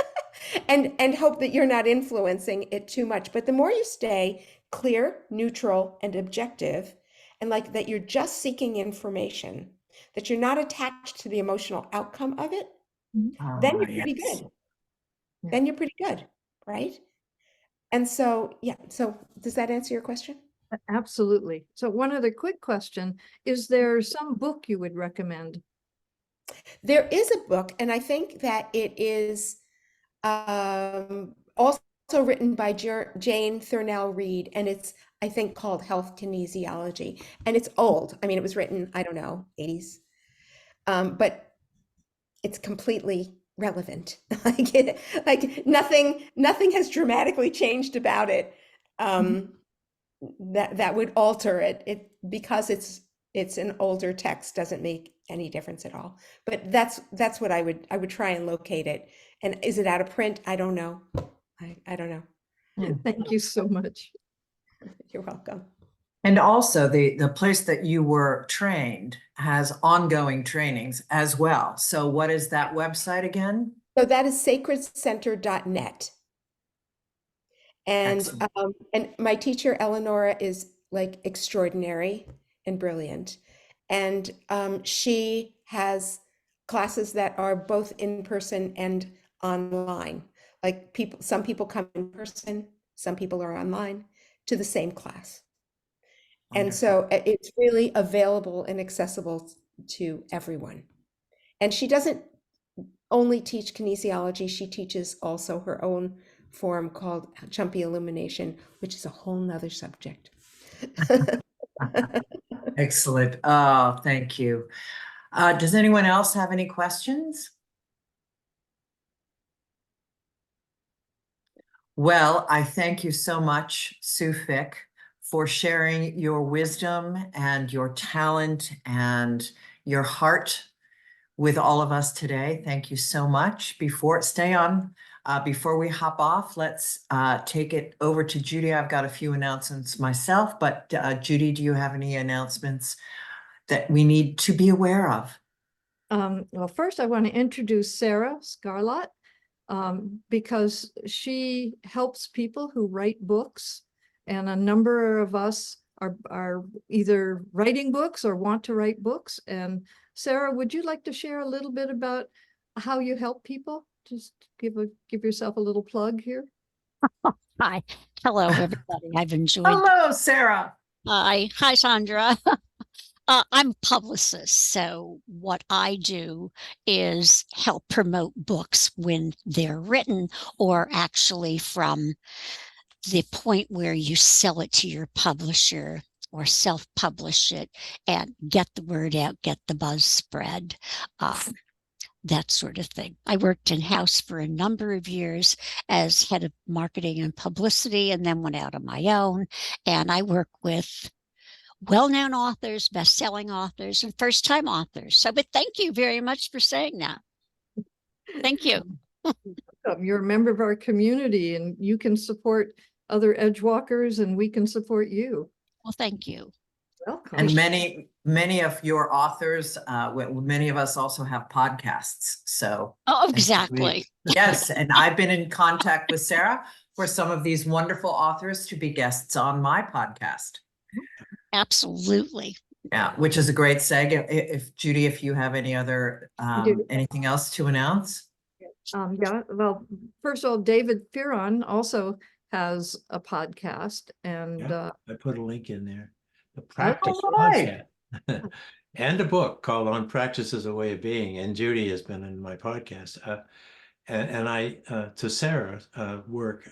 and hope that you're not influencing it too much. But the more you stay clear, neutral, and objective, and like that you're just seeking information, that you're not attached to the emotional outcome of it, then you're pretty Yes. good. Yeah. Then you're pretty good, right? And so, yeah, so does that answer your question? Absolutely. So one other quick question, is there some book you would recommend? There is a book, and I think that it is also written by Jane Thurnell Reed, and it's, I think, called Health Kinesiology. And it's old. I mean, it was written, I don't know, 80s. But it's completely relevant. like nothing has dramatically changed about it. That would alter it. It because it's an older text doesn't make any difference at all. But that's what I would try and locate it. And is it out of print? I don't know. I don't know. Thank you so much. You're welcome. And also the place that you were trained has ongoing trainings as well. So what is that website again? So that is sacredcenter.net. And Excellent. and my teacher Eleonora is like extraordinary and brilliant. And she has classes that are both in person and online. Like some people come in person, some people are online to the same class. And so it's really available and accessible to everyone. And she doesn't only teach kinesiology, she teaches also her own form called Chumpi Illumination, which is a whole nother subject. Excellent. Oh, thank you. Does anyone else have any questions? Well, I thank you so much, Sue Fick, for sharing your wisdom and your talent and your heart with all of us today. Thank you so much. Before we hop off, let's take it over to Judy. I've got a few announcements myself, but Judy, do you have any announcements that we need to be aware of? Well, first I want to introduce Sarah Scarlett, because she helps people who write books, and a number of us are either writing books or want to write books. And Sarah, would you like to share a little bit about how you help people? Just give yourself a little plug here. Hi. Hello, everybody. I've enjoyed. Hello, Sarah. Hi, Sandra. I'm a publicist, so what I do is help promote books when they're written, or actually from the point where you sell it to your publisher or self-publish it and get the word out, get the buzz spread. That sort of thing. I worked in-house for a number of years as head of marketing and publicity, and then went out on my own. And I work with well-known authors, best-selling authors, and first-time authors. So, but thank you very much for saying that. Thank you. You're a member of our community, and you can support other Edgewalkers, and we can support you. Well, thank you. Welcome. And many of your authors, many of us also have podcasts. So Oh, exactly. Yes, and I've been in contact with Sarah for some of these wonderful authors to be guests on my podcast. Absolutely. Yeah, which is a great seg. If Judy, if you have any other anything else to announce? Yeah, well, first of all, David Fearon also has a podcast, and Yeah, I put a link in there. The Oh, practice right. podcast. And a book called On Practice as a Way of Being. And Judy has been in my podcast. And I, to Sarah's work,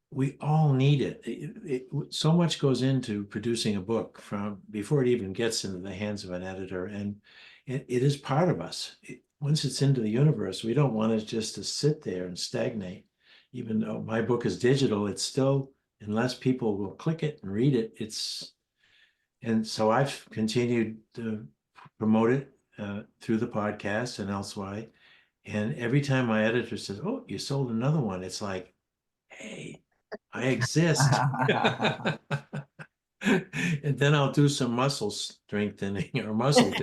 we all need it. So much goes into producing a book from before it even gets into the hands of an editor. And it is part of us. Once it's into the universe, we don't want it just to sit there and stagnate. Even though my book is digital, it's still, unless people will click it and read it, and so I've continued to promote it through the podcast and elsewhere. And every time my editor says, "Oh, you sold another one," it's like, hey, I exist. And then I'll do some muscle strengthening or muscle.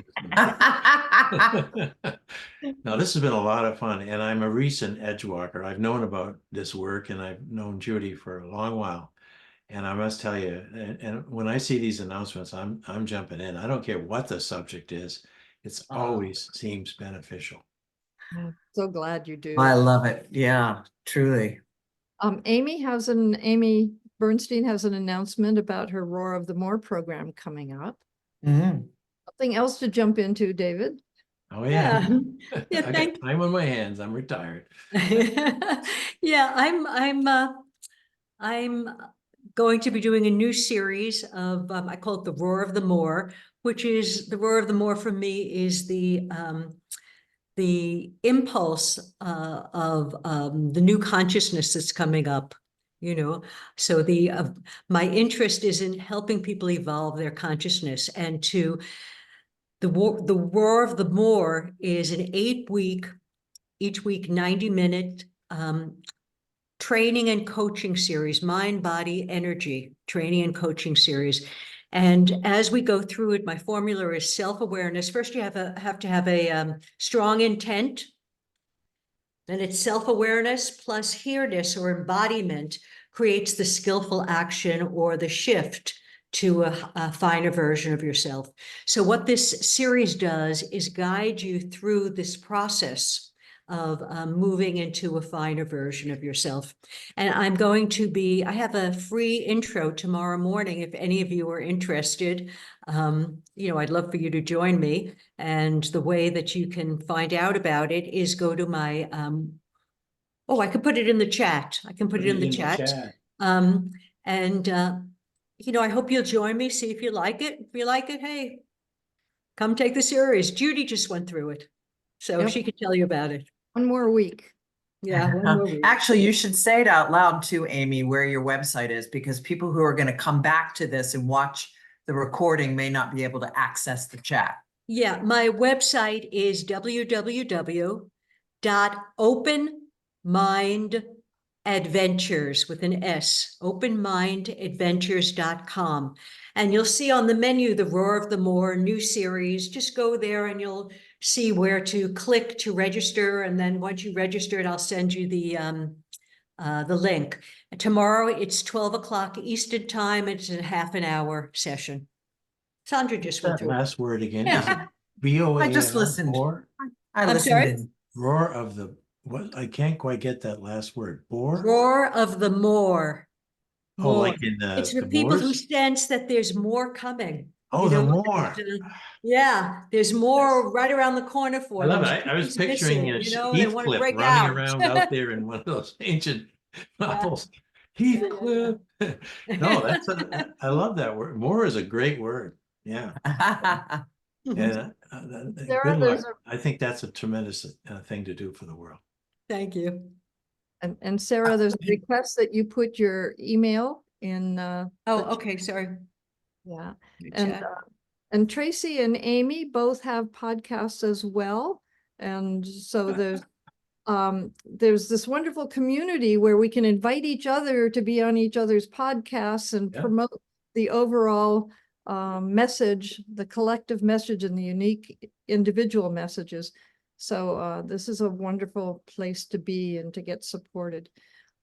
Now, this has been a lot of fun, and I'm a recent Edgewalker. I've known about this work, and I've known Judy for a long while. And I must tell you, and when I see these announcements, I'm jumping in. I don't care what the subject is. It's always seems beneficial. so glad you do. I love it. Yeah, truly. Amy Bernstein has an announcement about her Roar of the Moor program coming up. Mhm. Something else to jump into, David? Oh yeah. Yeah, I got time on my hands. I'm retired. Yeah, I'm going to be doing a new series of I call it the Roar of the Moor, which is the Roar of the Moor for me is the impulse of the new consciousness that's coming up. So my interest is in helping people evolve their consciousness, and The Roar of the More is an 8-week, each week 90-minute training and coaching series, mind, body, energy training and coaching series. And as we go through it, my formula is self-awareness. First, you have to have a strong intent. Then it's self-awareness plus here-ness or embodiment creates the skillful action or the shift to a finer version of yourself. So what this series does is guide you through this process of moving into a finer version of yourself. And I have a free intro tomorrow morning. If any of you are interested, I'd love for you to join me. And the way that you can find out about it is go to my, I could put it in the chat. I can put it in the chat. I hope you'll join me, see if you like it. If you like it, hey, come take the series. Judy just went through it, so Yep. she could tell you about it. One more week. Yeah, one more week. Actually, you should say it out loud too, Amy, where your website is, because people who are going to come back to this and watch the recording may not be able to access the chat. Yeah, my website is www.openmindadventures with an S, openmindadventures.com. And you'll see on the menu, the Roar of the More new series. Just go there and you'll see where to click to register. And then once you registered, I'll send you the link. And tomorrow it's 12 o'clock Eastern time. It's a half an hour session. Sandra just went That through it. last word again. Is it BOAR? I just listened. Or I I'm listened sorry? in. roar of the what? I can't quite get that last word. Bore? Roar of the More. Oh, like in It's for the people who Moors? sense that there's more coming. Oh, you the know, more. Yeah, there's more right around the corner for I them. love it. I was Something's picturing missing, a they want to Heathcliff break running out. around out there in one of those ancient novels. Heathcliff. No, I love that word. More is a great word. Yeah. And Sarah, good there's luck. I think that's a tremendous thing to do for the world. Thank you. and Sarah, there's a request that you put your email in. Oh, okay, sorry. Yeah. Good And, chat. and Tracy and Amy both have podcasts as well. And so there's this wonderful community where we can invite each other to be on each other's podcasts and Yeah. promote the overall message, the collective message and the unique individual messages. So this is a wonderful place to be and to get supported.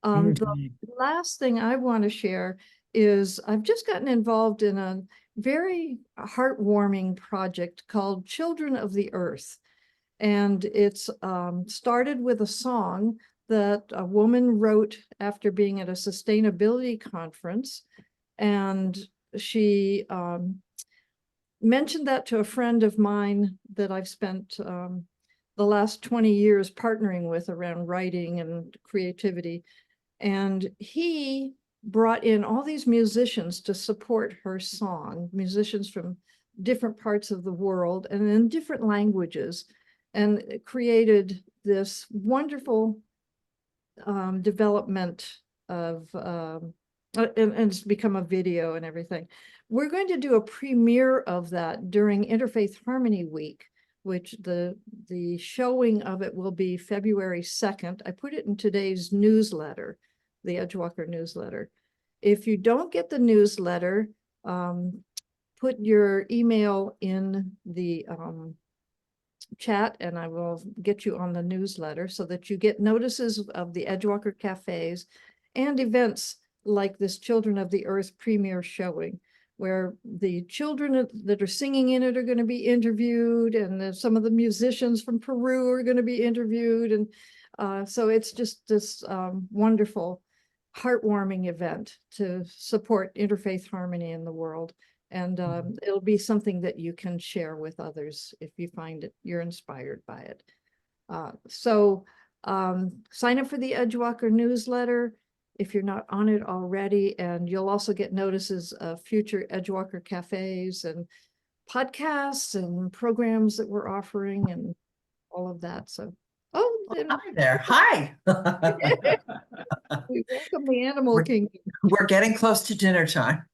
The last thing I want to share is I've just gotten involved in a very heartwarming project called Children of the Earth. And it's started with a song that a woman wrote after being at a sustainability conference. And she mentioned that to a friend of mine that I've spent the last 20 years partnering with around writing and creativity. And he brought in all these musicians to support her song, musicians from different parts of the world and in different languages, and created this wonderful development of, and it's become a video and everything. We're going to do a premiere of that during Interfaith Harmony Week, which the showing of it will be February 2nd. I put it in today's newsletter, the Edgewalker newsletter. If you don't get the newsletter, put your email in the chat and I will get you on the newsletter so that you get notices of the Edgewalker cafes and events like this Children of the Earth premiere showing, where the children that are singing in it are going to be interviewed, and some of the musicians from Peru are going to be interviewed. And so it's just this wonderful, heartwarming event to support interfaith harmony in the world. And it'll be something that you can share with others if you find it, you're inspired by it. So sign up for the Edgewalker newsletter if you're not on it already, and you'll also get notices of future Edgewalker cafes and podcasts and programs that we're offering and all of that. So, Hi there. Hi. we welcome the animal kingdom. We're getting close to dinner time.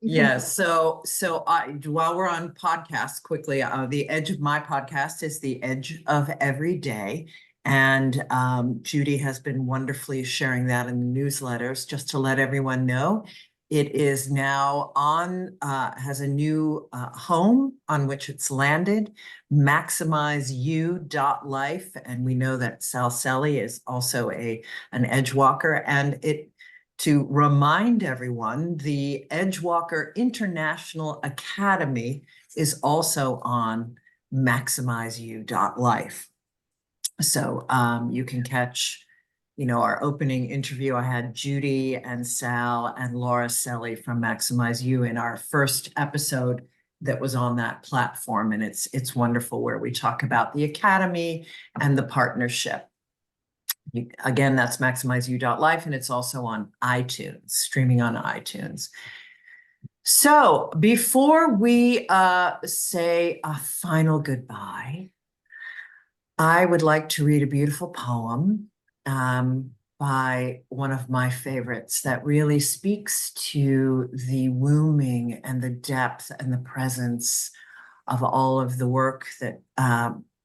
Yeah, while we're on podcasts quickly, the edge of my podcast is the Edge of Every Day. And Judy has been wonderfully sharing that in the newsletters. Just to let everyone know, it is now has a new home on which it's landed, maximizeyou.life. And we know that Sal Selly is also an Edgewalker, and to remind everyone, the Edgewalker International Academy is also on maximizeyou.life. So you can catch, our opening interview. I had Judy and Sal and Laura Selly from Maximize You in our first episode that was on that platform. And it's wonderful, where we talk about the academy and the partnership. Again, that's maximizeyou.life, and it's also on iTunes, streaming on iTunes. So before we say a final goodbye, I would like to read a beautiful poem by one of my favorites that really speaks to the wombing and the depth and the presence of all of the work that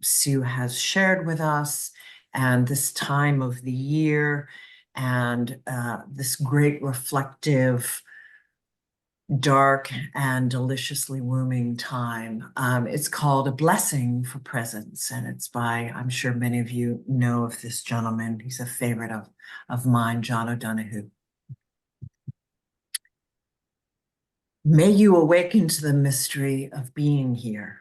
Sue has shared with us, and this time of the year, and this great reflective, dark and deliciously wombing time. It's called A Blessing for Presence, and it's by, I'm sure many of you know of this gentleman. He's a favorite of mine, John O'Donohue. May you awaken to the mystery of being here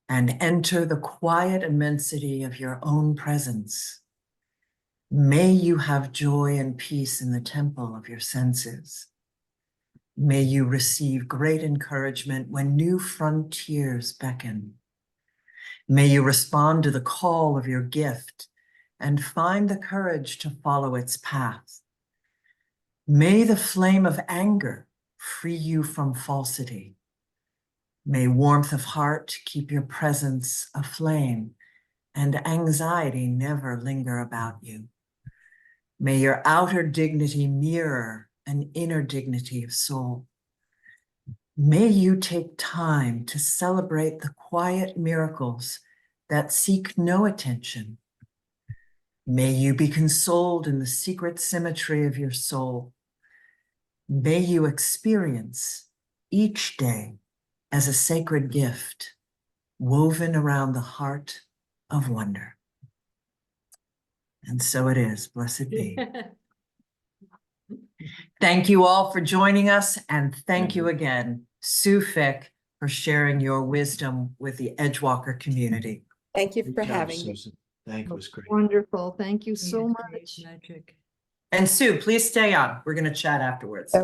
and enter the quiet immensity of your own presence. May you have joy and peace in the temple of your senses. May you receive great encouragement when new frontiers beckon. May you respond to the call of your gift and find the courage to follow its path. May the flame of anger free you from falsity. May warmth of heart keep your presence aflame and anxiety never linger about you. May your outer dignity mirror an inner dignity of soul. May you take time to celebrate the quiet miracles that seek no attention. May you be consoled in the secret symmetry of your soul. May you experience each day as a sacred gift woven around the heart of wonder. And so it is, blessed be. Thank you all for joining us, and thank you again, Sue Fick, for sharing your wisdom with the Edgewalker community. Thank you Good for job, having me. Susan. Thank you. It was great. Wonderful. Thank you so Yeah, great much. magic. And Sue, please stay on. We're going to chat afterwards.